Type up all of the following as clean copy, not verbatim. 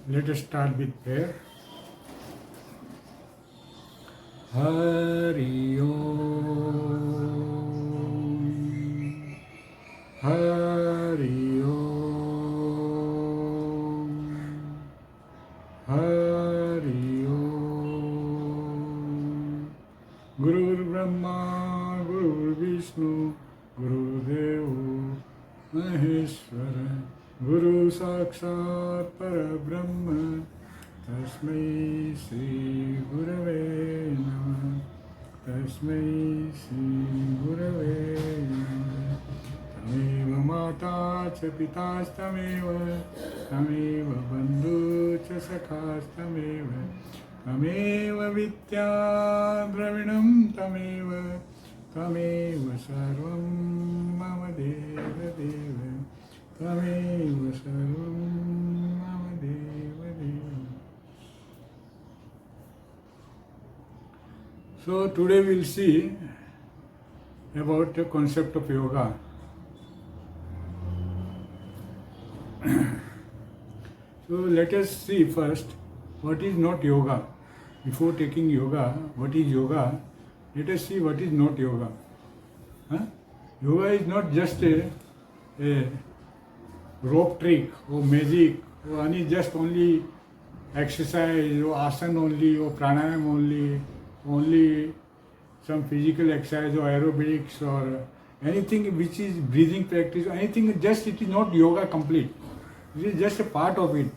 Let us start with prayer. Hari Om. Hari Om. Hari Om. Guru Brahma, Guru Vishnu, Guru Devo Maheshwara, Guru Sakshat Parabrahma, Tasmai Sri Gurave Namah, Tasmai Sri Gurave Namah. Tameva Mata Cha Pitas Tameva, Tameva Bandhu Cha Sakhas Tameva, Tameva Vidya Dravinam Tameva, Tameva Sarvam Mama Deva Deva, Tameva Sarvam Mama Deva Deva. So today we'll see about the concept of yoga. So let us see first what is not yoga. Before taking yoga, what is yoga? Let us see what is not yoga. Huh? Yoga is not just a rope trick or magic or any just only exercise or asana only or pranayam only some physical exercise or aerobics or anything which is breathing practice, anything, just it is not yoga complete. It is just a part of it.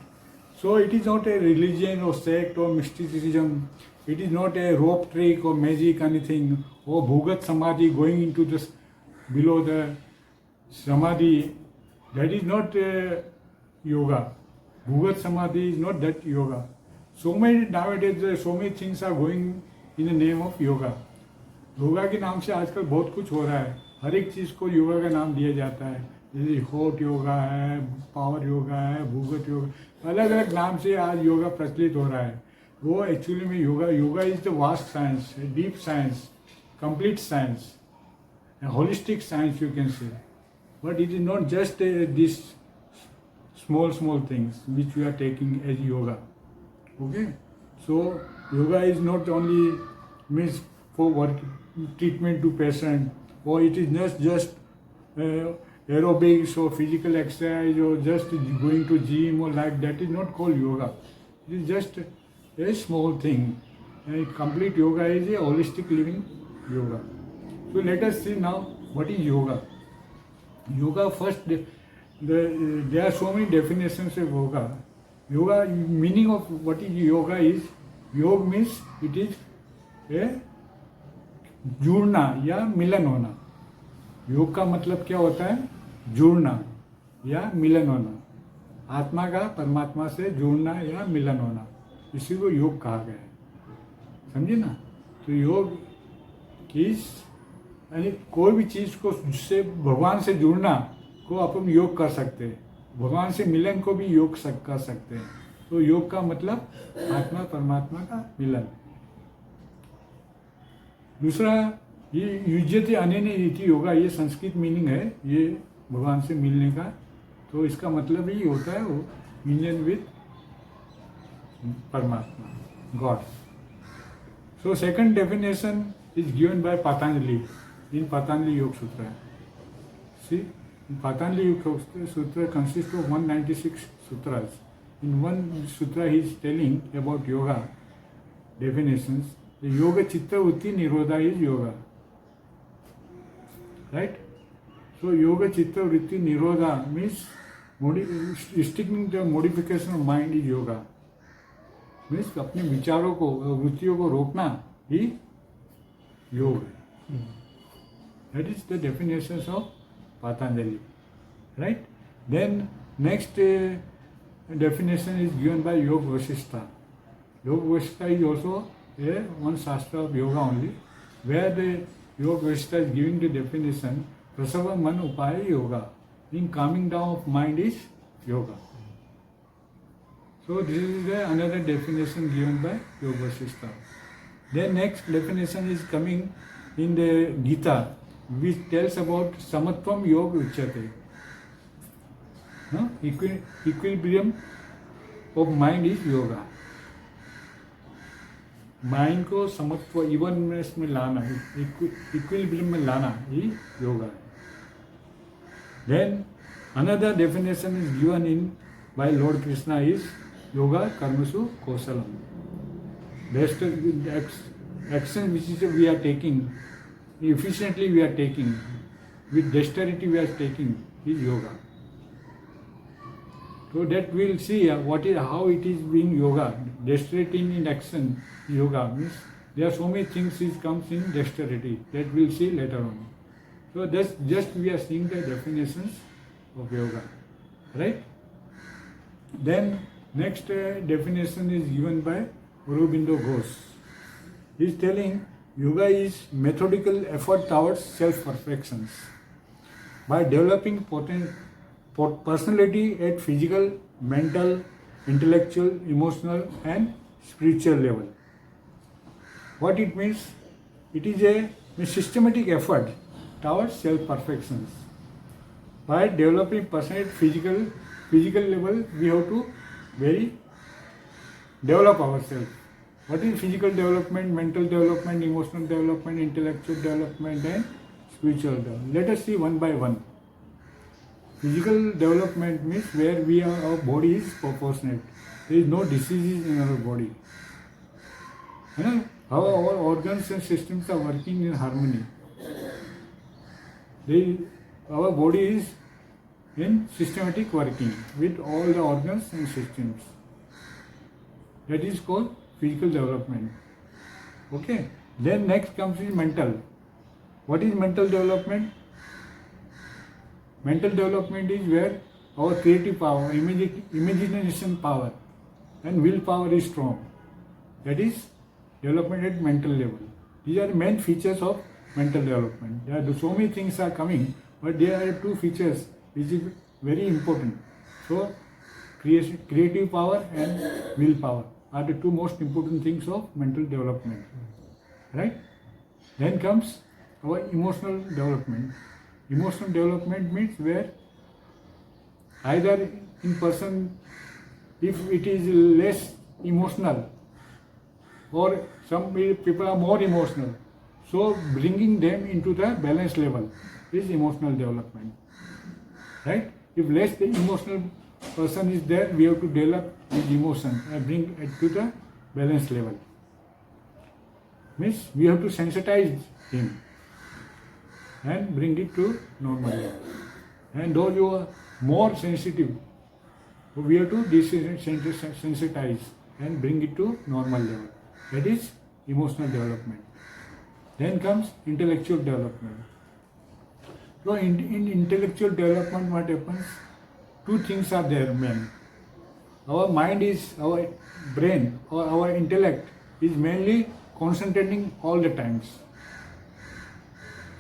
So it is not a religion or sect or mysticism. It is not a rope trick or magic anything or bhugat samadhi going into the below the samadhi. That is not yoga. Bhugat samadhi is not that yoga. So many nowadays so many things are going in the name of yoga. Yoga के नाम से आजकल बहुत कुछ हो रहा है. हर एक चीज़ को योगा का नाम दिया जाता है. जैसे हॉट योगा है, पावर योगा है, भूगत योगा, अलग अलग नाम से आज योगा प्रचलित हो रहा है. वो एक्चुअली में yoga is the vast science, deep science, complete science, holistic science you can say. But it is not just this small things which we are taking as yoga. Okay, so yoga is not only means for work treatment to patient, or it is not just aerobics or physical exercise or just going to gym or like that. Is not called yoga. It is just a small thing. And complete yoga is a holistic living yoga. So let us see now what is yoga. Yoga first, there are so many definitions of yoga. Yoga, meaning of what is yoga is, योग means it is a जुड़ना या मिलन होना. योग का मतलब क्या होता है? जुड़ना या मिलन होना. आत्मा का परमात्मा से जुड़ना या मिलन होना, इसी को योग कहा गया है. समझे ना? तो योग किस यानी कोई भी चीज़ को जिससे भगवान से जुड़ना को अपन योग कर सकते हैं. भगवान से मिलन को भी योग कर सकते हैं. तो योग का मतलब आत्मा परमात्मा का मिलन. दूसरा, ये युज्यते अनेन इति योगा, ये संस्कृत मीनिंग है, ये भगवान से मिलने का. तो इसका मतलब ही होता है वो यूनियन विद परमात्मा, god. So second definition is given by Patanjali in Patanjali Yoga Sutra. C, Patanjali Yoga Sutra consists of 196 sutras. In one sutra he is telling about yoga definitions. The yoga chitta vritti nirodha is yoga. Right? So yoga chitta vritti nirodha means restricting the modification of mind is yoga. Means अपने विचारों को, वृत्तियों को रोकना ही योग है. That is the definitions of Patanjali, right? Then next definition is given by Yoga Vasishtha. Yoga Vasishtha is also one shastra of yoga only, where the Yoga Vasishtha is giving the definition, Prasava Man Upaya Yoga, in calming down of mind is yoga. So this is another definition given by Yoga Vasishtha. Then next definition is coming in the Gita, which tells about samatvam yoga uchyate. Equilibrium of mind is yoga. Mind को समत्व evenness में लाना, equilibrium में लाना, ये योगा है. Then another definition is given in by Lord Krishna is yoga karmasu kausalam. The action which we are taking, efficiently we are taking, with dexterity we are taking is yoga. So that we will see how it is being yoga. Dexterity in action yoga means there are so many things which comes in dexterity that we will see later on. So that's just we are seeing the definitions of yoga, right? Then next definition is given by Aurobindo Ghosh. He is telling yoga is methodical effort towards self-perfections by developing personality at physical, mental, intellectual, emotional and spiritual level. What it means? It is a systematic effort towards self-perfections. By developing personality at physical level, we have to develop ourselves. What is physical development, mental development, emotional development, intellectual development and spiritual development? Let us see one by one. Physical development means where our body is proportionate. There is no diseases in our body. How our organs and systems are working in harmony. Our body is in systematic working with all the organs and systems. That is called physical development. Okay. Then next comes is mental. What is mental development? Mental development is where our creative power, imagination power and willpower is strong. That is development at mental level. These are the main features of mental development. There are so many things are coming, but there are two features which is very important. So creative power and willpower are the two most important things of mental development. Right? Then comes our emotional development. Emotional development means where either in person, if it is less emotional or some people are more emotional, so bringing them into the balance level is emotional development. Right? If less the emotional person is there, we have to develop his emotion and bring it to the balance level. Means we have to sensitize him and bring it to normal level. And those who are more sensitive, we have to desensitize and bring it to normal level. That is emotional development. Then comes intellectual development. So in intellectual development, what happens? Two things are there, main. Our mind is, our brain or our intellect is mainly concentrating all the times.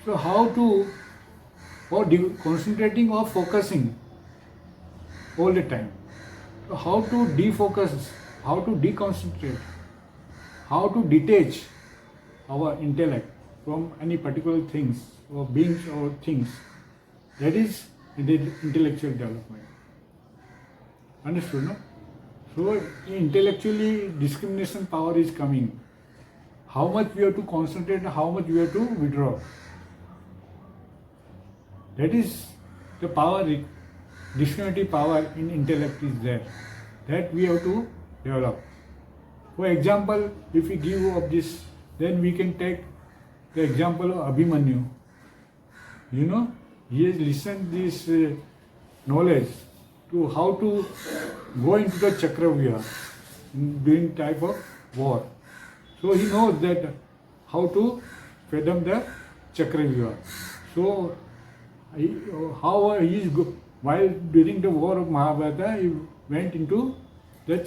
So how to, concentrating or focusing all the time. So how to defocus, how to deconcentrate, how to detach our intellect from any particular things or beings or things. That is the intellectual development. Understood, no? So intellectually discrimination power is coming. How much we have to concentrate and how much we have to withdraw. That is the power, discriminative power in intellect is there. That we have to develop. For example, if we give of this, then we can take the example of Abhimanyu. You know, he has listened this knowledge to how to go into the Chakravyuha during type of war. So he knows that how to fathom the Chakravyuha. So how he is while during the war of Mahabharata, he went into the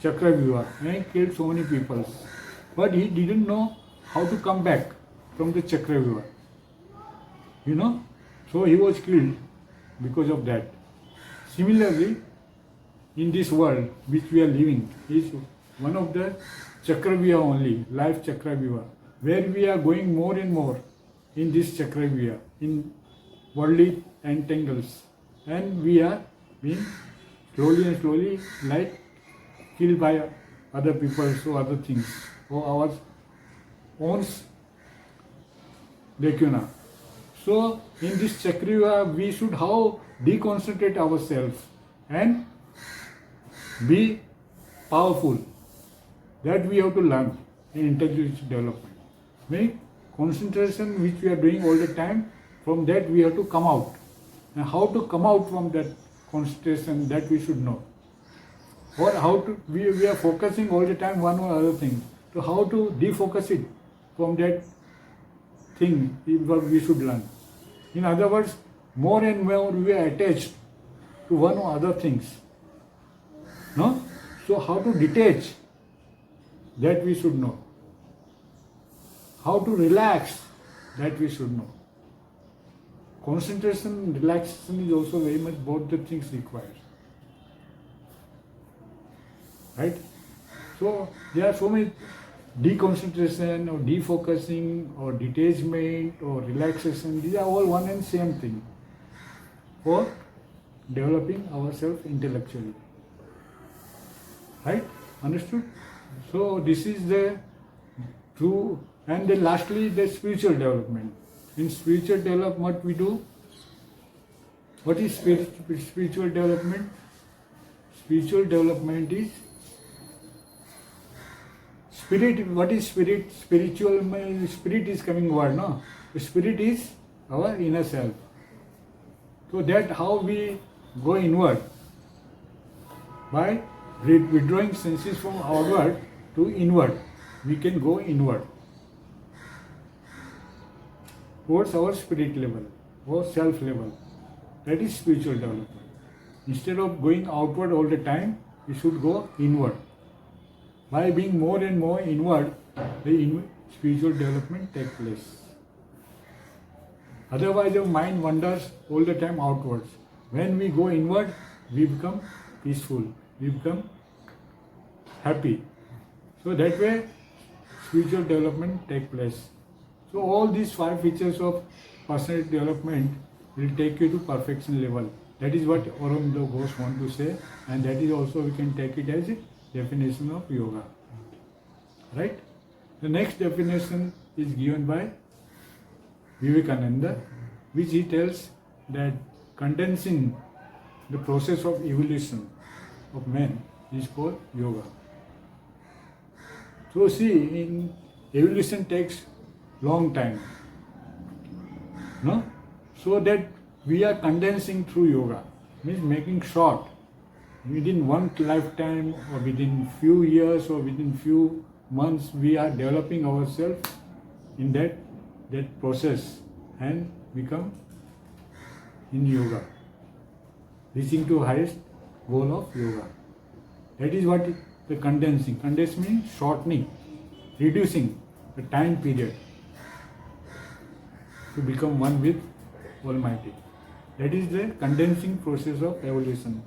Chakravyuha and killed so many people. But he didn't know how to come back from the Chakravyuha. You know, so he was killed because of that. Similarly, in this world which we are living is one of the Chakravyuha only, life Chakravyuha, where we are going more and more in this Chakravyuha, in worldly entangles, and we are being slowly and slowly like killed by other people, so other things, or our own देखियो ना. So in this Chakriyuga we should how deconcentrate ourselves and be powerful. That we have to learn in intelligence development. Meaning concentration which we are doing all the time, from that we have to come out. And how to come out from that concentration, that we should know. Or how to, we are focusing all the time one or other thing. So how to defocus it from that thing is what we should learn. In other words, more and more we are attached to one or other things. No? So how to detach, that we should know. How to relax, that we should know. Concentration and relaxation is also very much both the things required. Right? So there are so many deconcentration or defocusing or detachment or relaxation. These are all one and same thing for developing ourselves intellectually. Right? Understood? So this is the true. And then lastly, the spiritual development. In spiritual development, what we do? What is spiritual development? Spiritual development is spirit. What is spirit? Spiritual, spirit is coming word, no? Spirit is our inner self. So that how we go inward, by withdrawing senses from outward to inward, we can go inward towards our spirit level or self level. That is spiritual development. Instead of going outward all the time, we should go inward. By being more and more inward, the spiritual development takes place. Otherwise, your mind wanders all the time outwards. When we go inward, we become peaceful, we become happy. So that way, spiritual development takes place. So all these 5 features of personality development will take you to perfection level. That is what Aurobindo Ghosh want to say, and that is also we can take it as a definition of yoga. Right? The next definition is given by Vivekananda, which he tells that condensing the process of evolution of man is called yoga. So see, in evolution takes long time, no? So that we are condensing through yoga, means making short. Within one lifetime or within few years or within few months, we are developing ourselves in that process and become in yoga, reaching to highest goal of yoga. That is what the condensing. Condense means shortening, reducing the time period to become one with Almighty. That is the condensing process of evolution.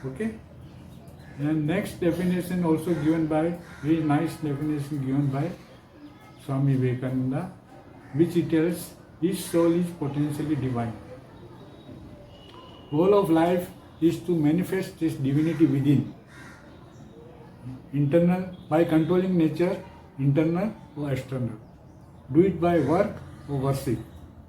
Okay? And next definition also given by, very nice definition given by Swami Vivekananda, which he tells each soul is potentially divine. Goal of life is to manifest this divinity within. Internal, by controlling nature, internal or external. Do it by work or worship,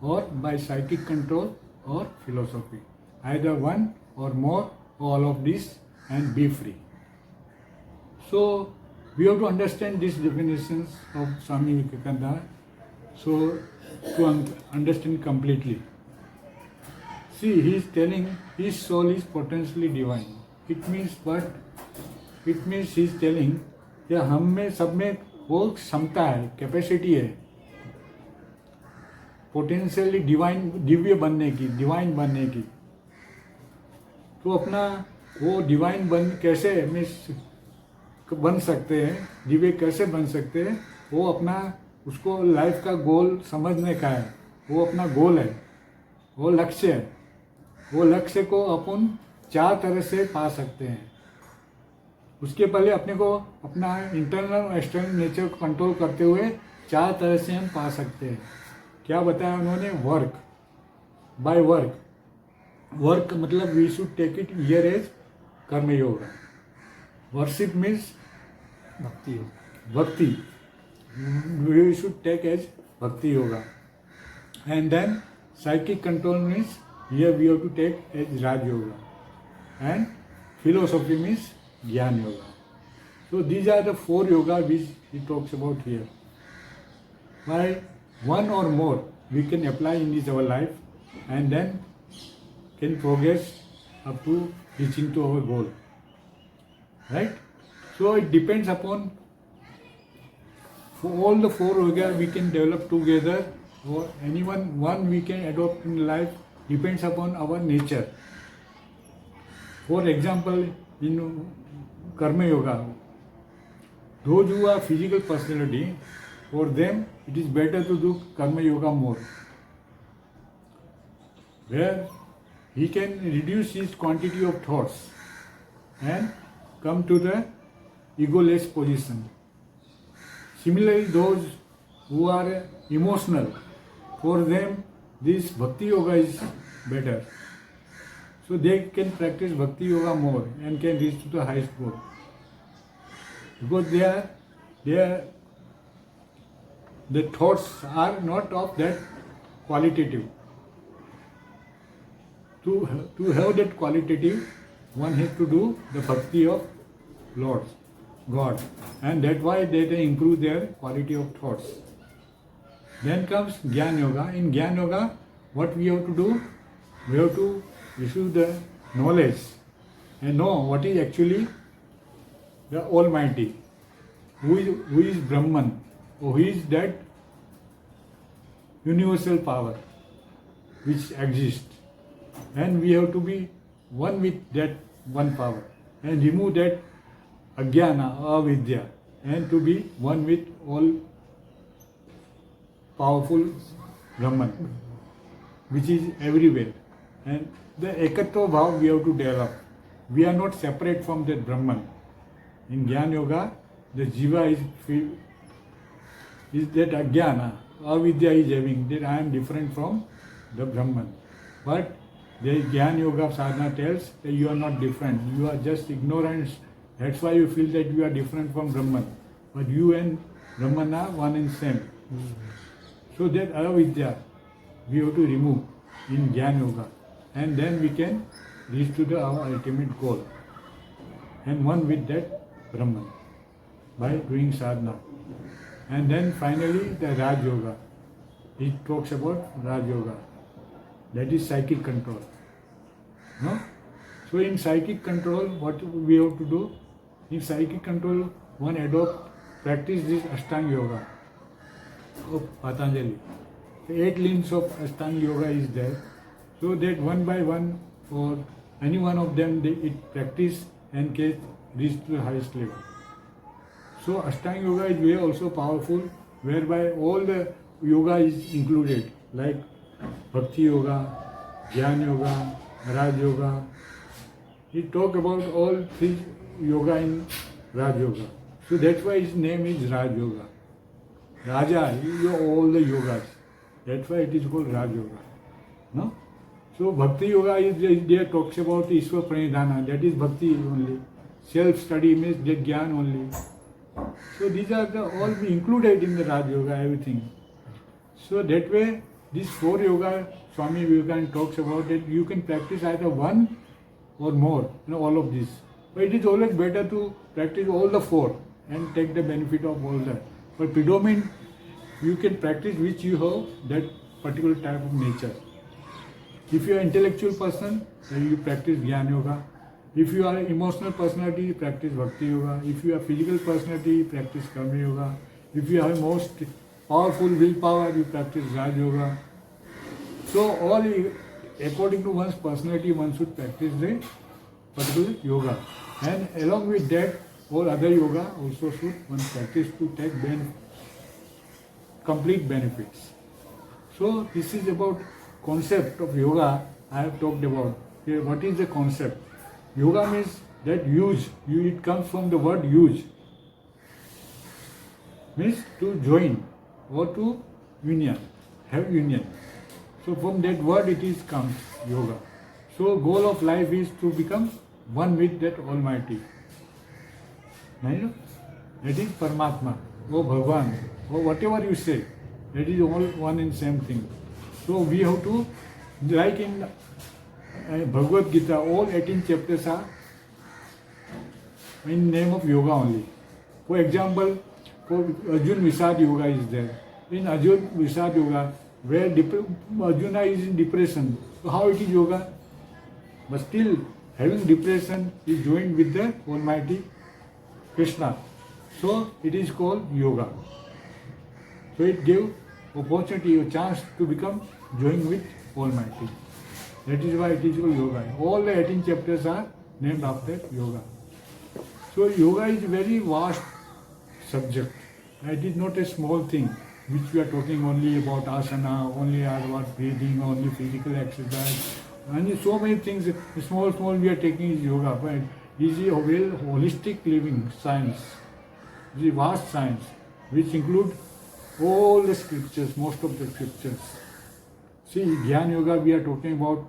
or by psychic control or philosophy. Either one or more, all of this, and be free. So we have to understand these definitions of Swami Vivekananda, so to understand completely. See, he is telling his soul is potentially divine. It means what? It means he is telling कि हम में सब में वो क्षमता है, capacity है, potentially Divya बनने की, डिवाइन बनने की. तो अपना वो डिवाइन कैसे बन सकते हैं, दिव्य कैसे बन सकते हैं, वो अपना उसको लाइफ का गोल समझने का है. वो अपना गोल है, वो लक्ष्य है. वो लक्ष्य को अपन 4 तरह से पा सकते हैं. उसके पहले अपने को अपना इंटरनल और एक्सटर्नल नेचर को कंट्रोल करते हुए 4 तरह से हम पा सकते हैं. क्या बताया उन्होंने? Work, by work. वर्क मतलब we should take it here as karma yoga. Worship means Bhakti Yoga. bhakti. We should take as bhakti yoga. And then psychic control means here we have to take as Raj Yoga. And philosophy means Gyan Yoga. So these are the 4 yoga which he talks about here. By one or more we can apply in this our life and then can progress up to reaching to our goal. Right? So it depends upon, for all the 4 yoga we can develop together, or anyone one we can adopt in life, depends upon our nature. For example, in Karma Yoga, those who are physical personality, for them it is better to do Karma Yoga more, where he can reduce his quantity of thoughts and come to the egoless position. Similarly, those who are emotional, for them this Bhakti Yoga is better. So they can practice Bhakti Yoga more and can reach to the highest goal. Because the thoughts are not of that qualitative. To have that qualitative, one has to do the Bhakti of Lord, God. And that's why they can improve their quality of thoughts. Then comes Gyan Yoga. In Gyan Yoga, what we have to do? We have to receive the knowledge and know what is actually the Almighty, who is Brahman, or who is that universal power which exists. And we have to be one with that one power and remove that Ajnana, Avidya, and to be one with all powerful Brahman, which is everywhere. And the Ekatva Bhav we have to develop. We are not separate from that Brahman. In Gyan Yoga, the Jiva is that Ajnana, Avidya is having, that I am different from the Brahman. But the Gyan Yoga sadhana tells that you are not different, you are just ignorance. That's why you feel that you are different from Brahman. But you and Brahman are one and same. So that avidya we have to remove in Gyan Yoga. And then we can reach to our ultimate goal. And one with that Brahman by doing sadhana. And then finally the Raj Yoga. It talks about Raj Yoga. That is psychic control. No? So in psychic control, what we have to do? In psychic control, one practice this Ashtanga Yoga of Patanjali. The 8 limbs of Ashtanga Yoga is there. So that one by one, or any one of them, it practice and can reach to the highest level. So Ashtanga Yoga is very also powerful, whereby all the yoga is included, like Bhakti Yoga, Jnana Yoga, Raj Yoga. He talk about all 3 yoga in Raj Yoga. So that's why his name is Raj Yoga. Raja, all the yogas. That's why it is called Raj Yoga. No? So Bhakti Yoga is there talks about Ishwar Pranidhana. That is Bhakti only. Self-study means that Gyan only. So these are all included in the Raj Yoga, everything. So that way, these 4 yoga, Swami Vivekananda talks about that you can practice either one or more, all of this. But it is always better to practice all the 4 and take the benefit of all that. But predominant, you can practice which you have that particular type of nature. If you are an intellectual person, then you practice Jnana Yoga. If you are an emotional personality, you practice Bhakti Yoga. If you are a physical personality, you practice Karma Yoga. If you have most powerful willpower, you practice Raj Yoga. So all according to one's personality, one should practice the particular yoga. And along with that, all other yoga also should one practice to take complete benefits. So this is about concept of yoga I have talked about. Here, what is the concept? Yoga means that use. It comes from the word use. Means to join or to union, have union. So from that word it is comes yoga. So goal of life is to become one with that Almighty. Right? That is Paramatma, or Bhagwan, or whatever you say. That is all one and same thing. So we have to, like in Bhagavad Gita, all 18 chapters are in name of yoga only. For example, for Arjun Visad Yoga is there. In Arjun Visad Yoga, where Arjuna is in depression, so how it is yoga? But still, having depression is joined with the Almighty Krishna. So it is called yoga. So it gave opportunity, a chance to become joined with Almighty. That is why it is called yoga. All the 18 chapters are named after yoga. So yoga is a very vast subject. It is not a small thing which we are talking only about asana, only about breathing, only physical exercise. And so many things, small we are taking is yoga. But it is a very holistic living science. It is a vast science which include all the scriptures, most of the scriptures. See, Jnana Yoga we are talking about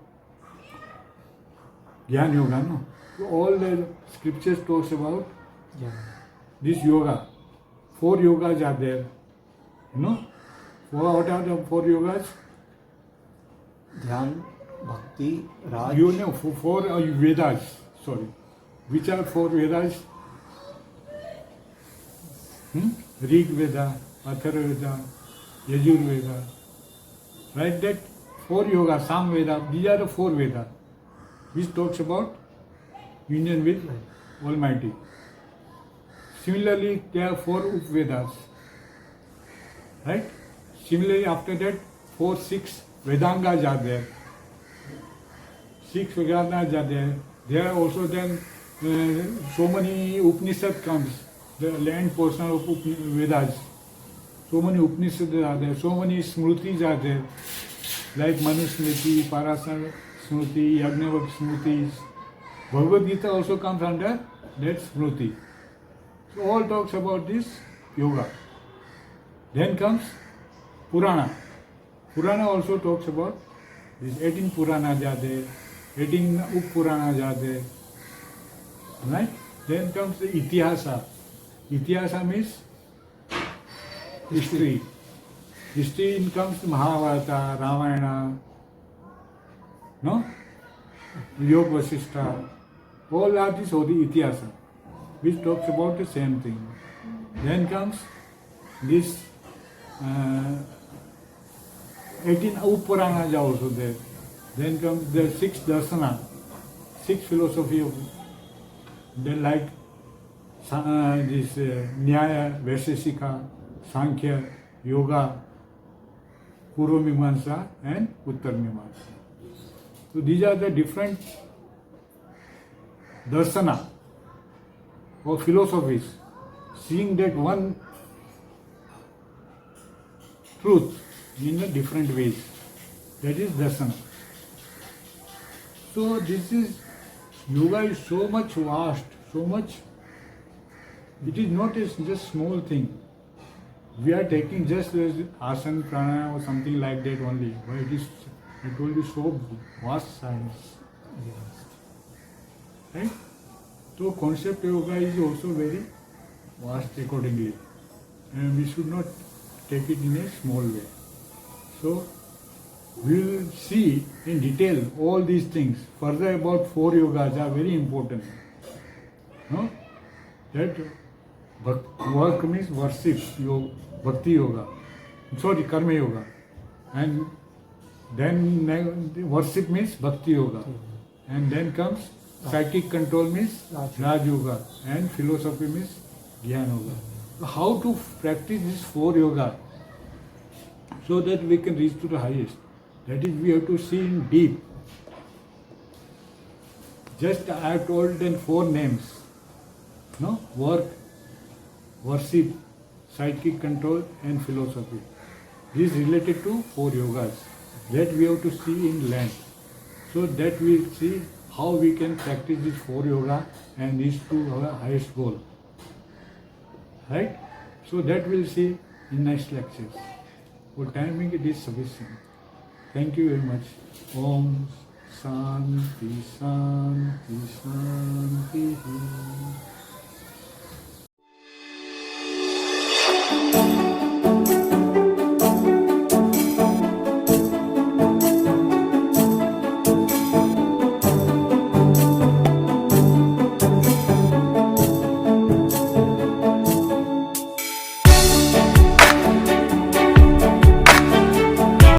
Jnana Yoga, no? So all the scriptures talks about this yoga. 4 yogas are there. You know? What are the 4 yogas? Dhyan, Bhakti, Raj. You know, 4 Vedas, sorry. Which are 4 Vedas? Rig Veda, Atharva Veda, Yajur Veda. Right? That 4 yoga, Sam Veda, these are the 4 Vedas, which talks about union with Almighty. Similarly, there are 4 Vedas. Right? Similarly, after that, 6 Vedangas are there. 6 Vedangas are there. There are also then so many Upanishad comes, the land portion of Vedas. So many Upanishads are there, so many Smritis are there, like Manusmriti, Parasar Smriti, Yagnavak Smritis. Bhagavad Gita also comes under that Smriti. So all talks about this yoga. Then comes Purana. Purana also talks about this 18 Puranas are there, 18 Up-Puranas are there. Right? Then comes the Itihasa. Itihasa means history. History comes Mahabharata, Ramayana, no? Yoga Vasishtha. All are this or the Itihasa, which talks about the same thing. Then comes this 18 Up-Puranas are also there. Then comes the 6 Darsana, 6 philosophy of they like this Nyaya, Vaisheshika, Sankhya, Yoga, Purva Mimamsa and Uttar Mimamsa. So these are the different darsana or philosophies, seeing that one truth in a different ways. That is darsana. So this is, yoga is so much vast, so much, it is not a just small thing. We are taking just as asana, pranayama or something like that only, but it is, I told you, so vast science. Right? So concept of yoga is also very vast accordingly, and we should not take it in a small way. So we will see in detail all these things. Further about 4 yogas are very important. No? That work means worship, yoga, bhakti yoga, sorry, karma yoga. And then worship means bhakti yoga. And then comes psychic control means Raj yoga, and philosophy means Jnana yoga. So how to practice this 4 yoga so that we can reach to the highest? That is, we have to see in deep. Just I have told them 4 names. No? Work, worship, psychic control and philosophy. This is related to 4 yogas that we have to see in length. So that we see how we can practice this 4 yoga and reach to our highest goal. Right? So that we'll see in next lectures. For timing it is sufficient. Thank you very much. Om Shanti Shanti.